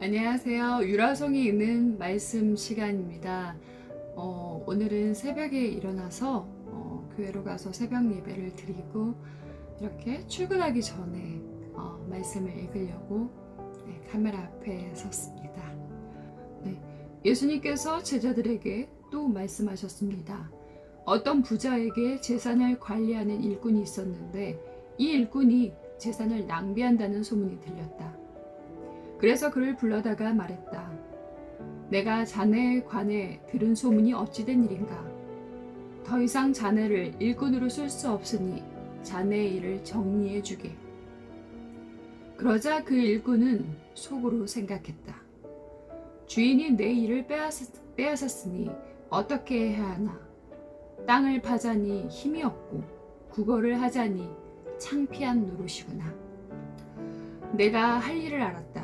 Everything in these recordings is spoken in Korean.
안녕하세요. 유라성이 있는 말씀 시간입니다. 오늘은 새벽에 일어나서 교회로 가서 새벽 예배를 드리고 이렇게 출근하기 전에 말씀을 읽으려고 카메라 앞에 섰습니다. 네, 예수님께서 제자들에게 또 말씀하셨습니다. 어떤 부자에게 재산을 관리하는 일꾼이 있었는데 이 일꾼이 재산을 낭비한다는 소문이 들렸다. 그래서 그를 불러다가 말했다. 내가 자네에 관해 들은 소문이 어찌된 일인가? 더 이상 자네를 일꾼으로 쓸 수 없으니 자네의 일을 정리해 주게. 그러자 그 일꾼은 속으로 생각했다. 주인이 내 일을 빼앗았으니 어떻게 해야 하나? 땅을 파자니 힘이 없고 국어를 하자니 창피한 노릇이구나. 내가 할 일을 알았다.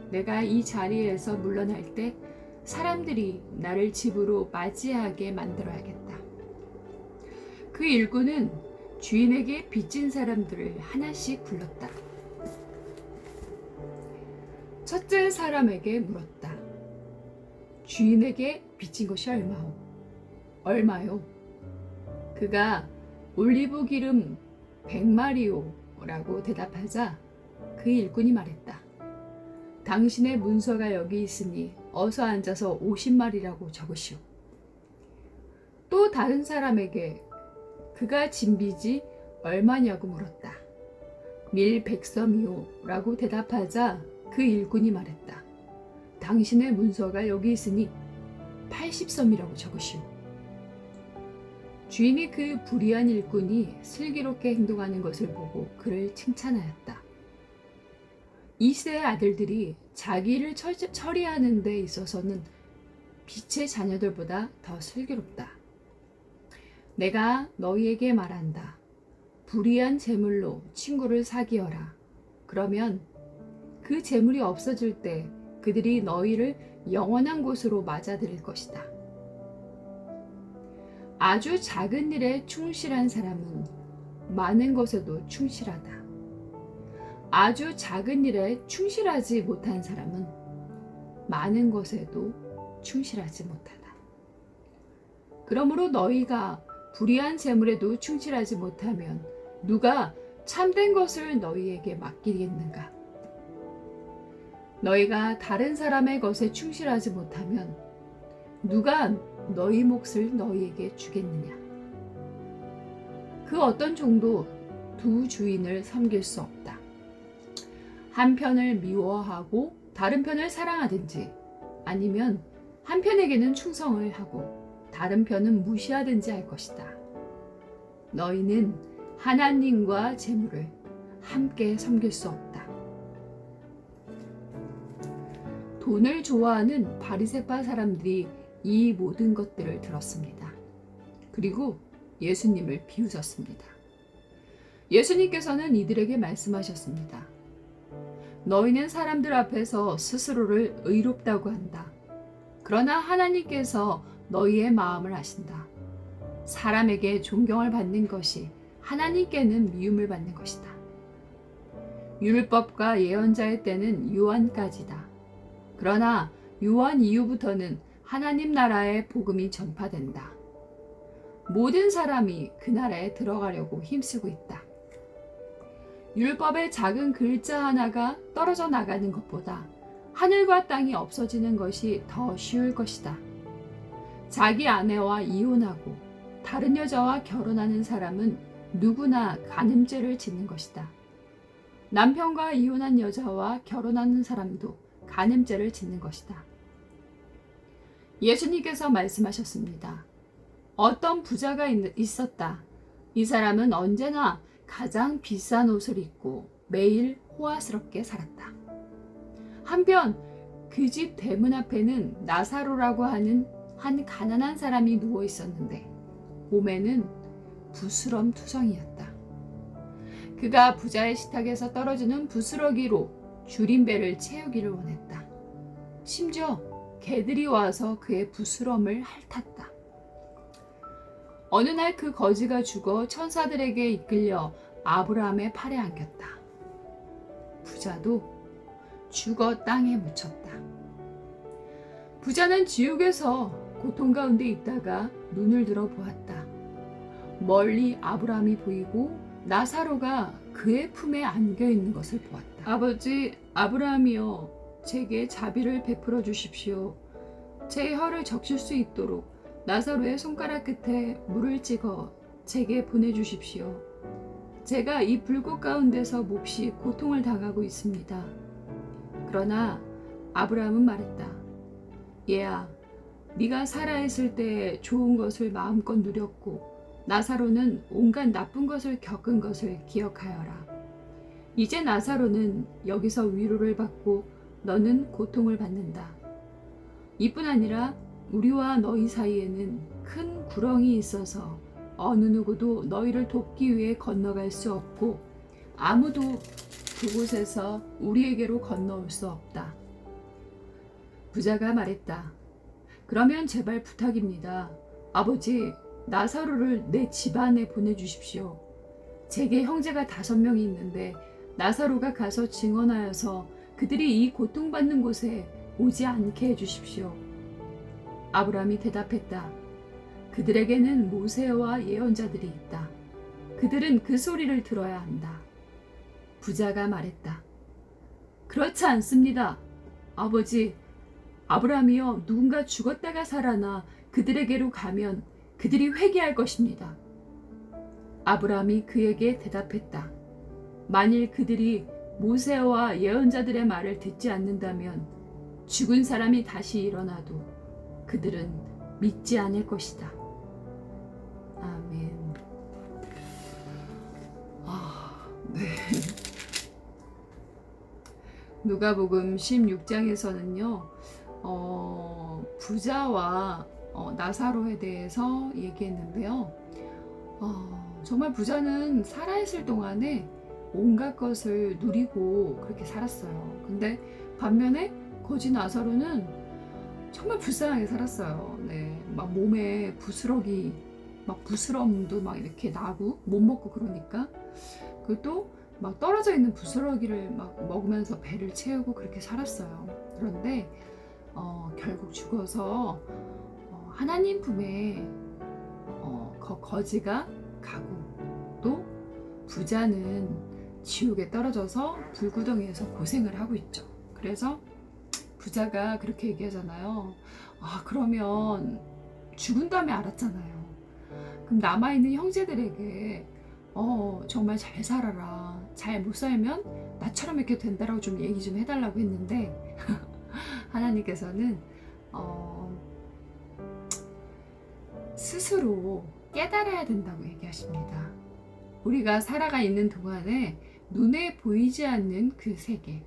내가 이 자리에서 물러날 때 사람들이 나를 집으로 맞이하게 만들어야겠다. 그 일꾼은 주인에게 빚진 사람들을 하나씩 불렀다. 첫째 사람에게 물었다. 주인에게 빚진 것이 얼마요? 그가 올리브 기름 100마리요 라고 대답하자 그 일꾼이 말했다. 당신의 문서가 여기 있으니 어서 앉아서 50마리라고 적으시오. 또 다른 사람에게 그가 진 빚이 얼마냐고 물었다. 밀 100섬이요 라고 대답하자 그 일꾼이 말했다. 당신의 문서가 여기 있으니 80섬이라고 적으시오. 주인이 그 불의한 일꾼이 슬기롭게 행동하는 것을 보고 그를 칭찬하였다. 이세의 아들들이 자기를 처리하는 데 있어서는 빛의 자녀들보다 더 슬기롭다. 내가 너희에게 말한다. 불의한 재물로 친구를 사귀어라. 그러면 그 재물이 없어질 때 그들이 너희를 영원한 곳으로 맞아들일 것이다. 아주 작은 일에 충실한 사람은 많은 것에도 충실하다. 아주 작은 일에 충실하지 못한 사람은 많은 것에도 충실하지 못하다. 그러므로 너희가 불의한 재물에도 충실하지 못하면 누가 참된 것을 너희에게 맡기겠는가? 너희가 다른 사람의 것에 충실하지 못하면 누가 너희 몫을 너희에게 주겠느냐? 그 어떤 종도 두 주인을 섬길 수 없다. 한 편을 미워하고 다른 편을 사랑하든지 아니면 한 편에게는 충성을 하고 다른 편은 무시하든지 할 것이다. 너희는 하나님과 재물을 함께 섬길 수 없다. 돈을 좋아하는 바리새파 사람들이 이 모든 것들을 들었습니다. 그리고 예수님을 비웃었습니다. 예수님께서는 이들에게 말씀하셨습니다. 너희는 사람들 앞에서 스스로를 의롭다고 한다. 그러나 하나님께서 너희의 마음을 아신다. 사람에게 존경을 받는 것이 하나님께는 미움을 받는 것이다. 율법과 예언자의 때는 요한까지다. 그러나 요한 이후부터는 하나님 나라의 복음이 전파된다. 모든 사람이 그 나라에 들어가려고 힘쓰고 있다. 율법의 작은 글자 하나가 떨어져 나가는 것보다 하늘과 땅이 없어지는 것이 더 쉬울 것이다. 자기 아내와 이혼하고 다른 여자와 결혼하는 사람은 누구나 간음죄를 짓는 것이다. 남편과 이혼한 여자와 결혼하는 사람도 간음죄를 짓는 것이다. 예수님께서 말씀하셨습니다. 어떤 부자가 있었다. 이 사람은 언제나 가장 비싼 옷을 입고 매일 호화스럽게 살았다. 한편 그 집 대문 앞에는 나사로라고 하는 한 가난한 사람이 누워 있었는데 몸에는 부스럼투성이었다. 그가 부자의 식탁에서 떨어지는 부스러기로 줄인 배를 채우기를 원했다. 심지어 개들이 와서 그의 부스럼을 핥았다. 어느 날 그 거지가 죽어 천사들에게 이끌려 아브라함의 팔에 안겼다. 부자도 죽어 땅에 묻혔다. 부자는 지옥에서 고통 가운데 있다가 눈을 들어 보았다. 멀리 아브라함이 보이고 나사로가 그의 품에 안겨 있는 것을 보았다. 아버지 아브라함이여, 제게 자비를 베풀어 주십시오. 제 혀를 적실 수 있도록 나사로의 손가락 끝에 물을 찍어 제게 보내주십시오. 제가 이 불꽃 가운데서 몹시 고통을 당하고 있습니다. 그러나 아브라함은 말했다. 얘야, 네가 살아있을 때 좋은 것을 마음껏 누렸고 나사로는 온갖 나쁜 것을 겪은 것을 기억하여라. 이제 나사로는 여기서 위로를 받고 너는 고통을 받는다. 이뿐 아니라 우리와 너희 사이에는 큰 구렁이 있어서 어느 누구도 너희를 돕기 위해 건너갈 수 없고 아무도 그곳에서 우리에게로 건너올 수 없다. 부자가 말했다. 그러면 제발 부탁입니다. 아버지, 나사로를 내 집안에 보내주십시오. 제게 형제가 5명이 있는데 나사로가 가서 증언하여서 그들이 이 고통받는 곳에 오지 않게 해주십시오. 아브라함이 대답했다. 그들에게는 모세와 예언자들이 있다. 그들은 그 소리를 들어야 한다. 부자가 말했다. 그렇지 않습니다. 아버지, 아브라함이여, 누군가 죽었다가 살아나 그들에게로 가면 그들이 회개할 것입니다. 아브라함이 그에게 대답했다. 만일 그들이 모세와 예언자들의 말을 듣지 않는다면 죽은 사람이 다시 일어나도 그들은 믿지 않을 것이다. 아멘. 네. 누가복음 16장에서는요, 부자와 나사로에 대해서 얘기했는데요. 정말 부자는 살아있을 동안에 온갖 것을 누리고 그렇게 살았어요. 근데 반면에 거지 나사로는 정말 불쌍하게 살았어요. 네, 막 몸에 부스러기, 막 부스럼도 막 이렇게 나고 못 먹고 그러니까 그리고 또 막 떨어져 있는 부스러기를 막 먹으면서 배를 채우고 그렇게 살았어요. 그런데 결국 죽어서 하나님 품에 거지가 가고 또 부자는 지옥에 떨어져서 불구덩이에서 고생을 하고 있죠. 그래서 부자가 그렇게 얘기하잖아요. 그러면 죽은 다음에 알았잖아요. 그럼 남아있는 형제들에게 정말 잘 살아라. 잘 못 살면 나처럼 이렇게 된다라고 좀 얘기 좀 해달라고 했는데 하나님께서는 스스로 깨달아야 된다고 얘기하십니다. 우리가 살아가 있는 동안에 눈에 보이지 않는 그 세계,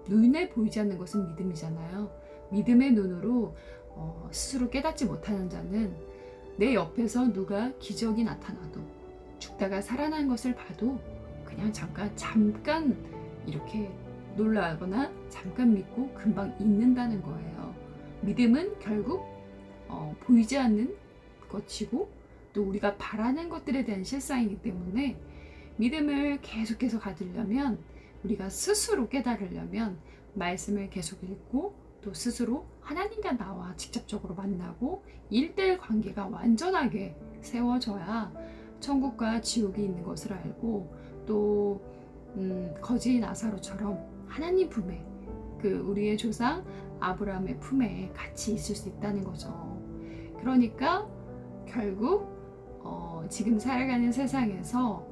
눈에 보이지 않는 것은 믿음이잖아요. 믿음의 눈으로 스스로 깨닫지 못하는 자는 내 옆에서 누가 기적이 나타나도 죽다가 살아난 것을 봐도 그냥 잠깐 이렇게 놀라거나 잠깐 믿고 금방 잊는다는 거예요. 믿음은 결국 보이지 않는 것이고 또 우리가 바라는 것들에 대한 실상이기 때문에 믿음을 계속해서 가지려면 우리가 스스로 깨달으려면 말씀을 계속 읽고 또 스스로 하나님과 나와 직접적으로 만나고 1:1 관계가 완전하게 세워져야 천국과 지옥이 있는 것을 알고 또 거지 나사로처럼 하나님 품에 그 우리의 조상 아브라함의 품에 같이 있을 수 있다는 거죠. 그러니까 결국 지금 살아가는 세상에서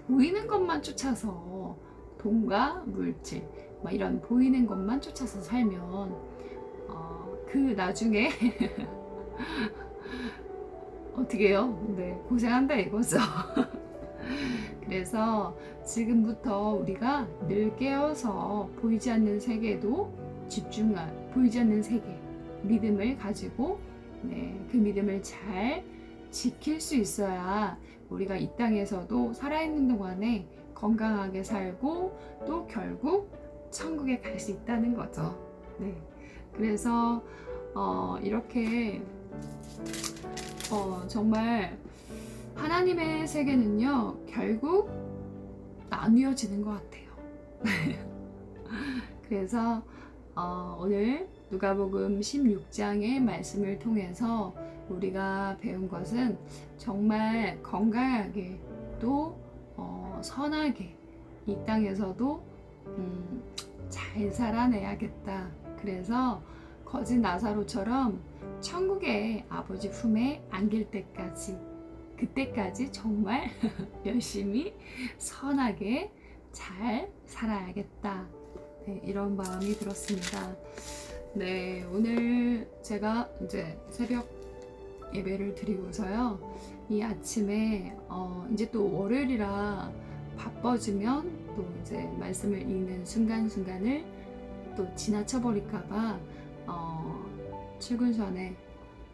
보이는 것만 쫓아서 돈과 물질 막 이런 보이는 것만 쫓아서 살면 그 나중에 어떻게 해요? 네, 고생한다 이거죠. 그래서 지금부터 우리가 늘 깨어서 보이지 않는 세계도 보이지 않는 세계 믿음을 가지고 그 믿음을 잘 지킬 수 있어야 우리가 이 땅에서도 살아있는 동안에 건강하게 살고 또 결국 천국에 갈 수 있다는 거죠. 네, 그래서 이렇게 정말 하나님의 세계는요 결국 나뉘어지는 것 같아요. 그래서 오늘 누가복음 16장의 말씀을 통해서 우리가 배운 것은 정말 건강하게 또 선하게 이 땅에서도 잘 살아내야겠다. 그래서 거짓 나사로처럼 천국의 아버지 품에 안길 때까지, 그때까지 정말 열심히 선하게 잘 살아야겠다. 네, 이런 마음이 들었습니다. 네, 오늘 제가 이제 새벽 예배를 드리고서요. 이 아침에 이제 또 월요일이라 바빠지면 또 이제 말씀을 읽는 순간순간을 또 지나쳐 버릴까봐 출근 전에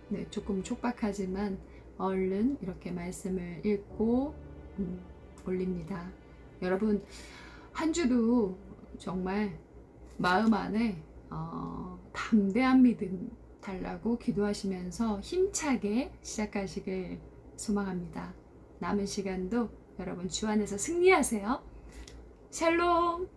네, 조금 촉박하지만 얼른 이렇게 말씀을 읽고 올립니다. 여러분 한 주도 정말 마음 안에 담대한 믿음 달라고 기도하시면서 힘차게 시작하시길 소망합니다. 남은 시간도 여러분 주 안에서 승리하세요. 샬롬.